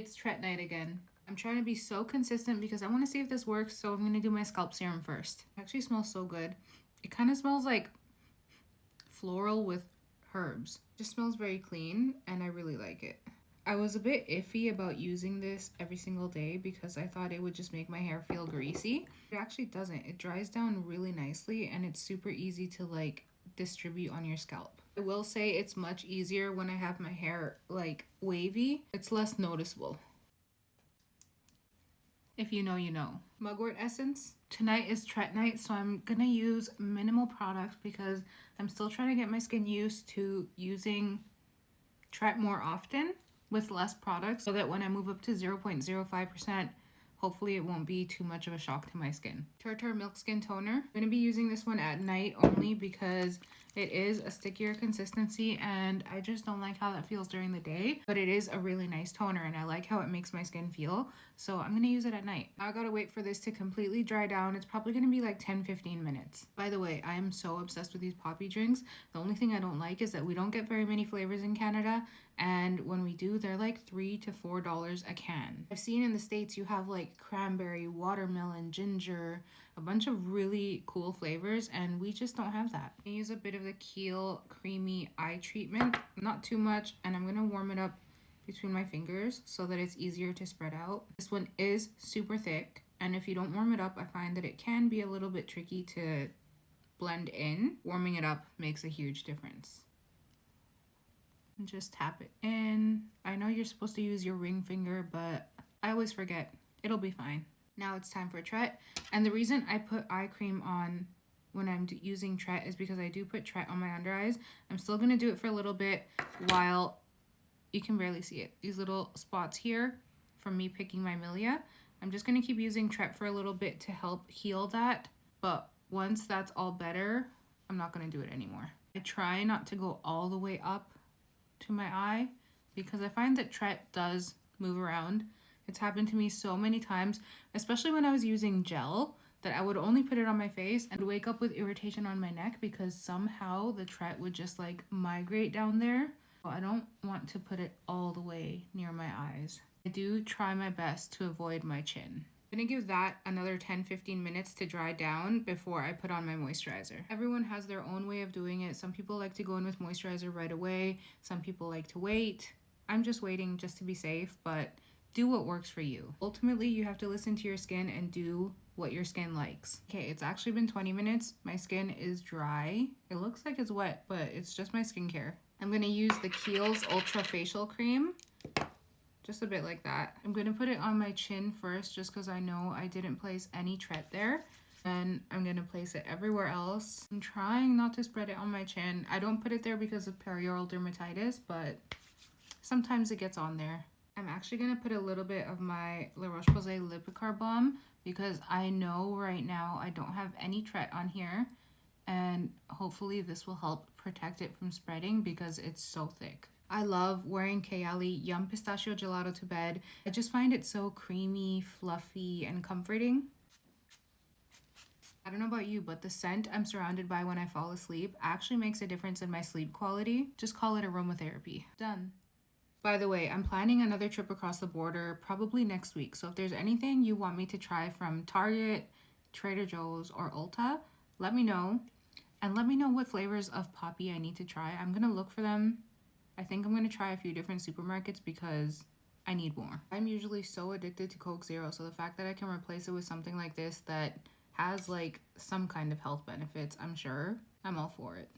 It's Tret night again. I'm trying to be so consistent because I want to see if this works, so I'm going to do my scalp serum first. It actually smells so good. It kind of smells like floral with herbs. It just smells very clean and I really like it. I was a bit iffy about using this every single day because I thought it would just make my hair feel greasy. It actually doesn't. It dries down really nicely and it's super easy to like distribute on your scalp. I will say it's much easier when I have my hair like wavy. It's less noticeable. If you know, you know. Mugwort essence. Tonight is Tret night, so I'm gonna use minimal products because I'm still trying to get my skin used to using Tret more often with less products so that when I move up to 0.05%, hopefully it won't be too much of a shock to my skin. Tartar Milk Skin Toner. I'm going to be using this one at night only because it is a stickier consistency and I just don't like how that feels during the day. But it is a really nice toner and I like how it makes my skin feel. So I'm going to use it at night. I gotta wait for this to completely dry down. It's probably going to be like 10-15 minutes. By the way, I am so obsessed with these poppy drinks. The only thing I don't like is that we don't get very many flavors in Canada. And when we do, they're like $3 to $4 a can. I've seen in the States you have like cranberry, watermelon, ginger, a bunch of really cool flavors, and we just don't have that. I use a bit of the Kiehl Creamy Eye Treatment, not too much, and I'm gonna warm it up between my fingers so that it's easier to spread out. This one is super thick, and if you don't warm it up, I find that it can be a little bit tricky to blend in. Warming it up makes a huge difference. And just tap it in. I know you're supposed to use your ring finger, but I always forget. It'll be fine. Now it's time for Tret. And the reason I put eye cream on when I'm using Tret is because I do put Tret on my under eyes. I'm still going to do it for a little bit while you can barely see it. These little spots here from me picking my milia. I'm just going to keep using Tret for a little bit to help heal that. But once that's all better, I'm not going to do it anymore. I try not to go all the way up to my eye because I find that Tret does move around. It's happened to me so many times, especially when I was using gel, that I would only put it on my face and wake up with irritation on my neck because somehow the Tret would just like migrate down there. So I don't want to put it all the way near my eyes. I do try my best to avoid my chin. I'm gonna give that another 10-15 minutes to dry down before I put on my moisturizer. Everyone has their own way of doing it. Some people like to go in with moisturizer right away. Some people like to wait. I'm just waiting just to be safe, but do what works for you. Ultimately, you have to listen to your skin and do what your skin likes. Okay, it's actually been 20 minutes. My skin is dry. It looks like it's wet, but it's just my skincare. I'm gonna use the Kiehl's Ultra Facial Cream. Just a bit like that. I'm gonna put it on my chin first just because I know I didn't place any Tret there. And I'm gonna place it everywhere else. I'm trying not to spread it on my chin. I don't put it there because of perioral dermatitis, but sometimes it gets on there. I'm actually gonna put a little bit of my La Roche-Posay Lipicare Balm because I know right now I don't have any Tret on here. And hopefully this will help protect it from spreading because it's so thick. I love wearing Kayali Yum Pistachio Gelato to bed. I just find it so creamy, fluffy, and comforting. I don't know about you, but the scent I'm surrounded by when I fall asleep actually makes a difference in my sleep quality. Just call it aromatherapy. Done. By the way, I'm planning another trip across the border probably next week. So if there's anything you want me to try from Target, Trader Joe's, or Ulta, let me know. And let me know what flavors of poppy I need to try. I'm gonna look for them. I think I'm gonna try a few different supermarkets because I need more. I'm usually so addicted to Coke Zero, so the fact that I can replace it with something like this that has like some kind of health benefits, I'm sure, I'm all for it.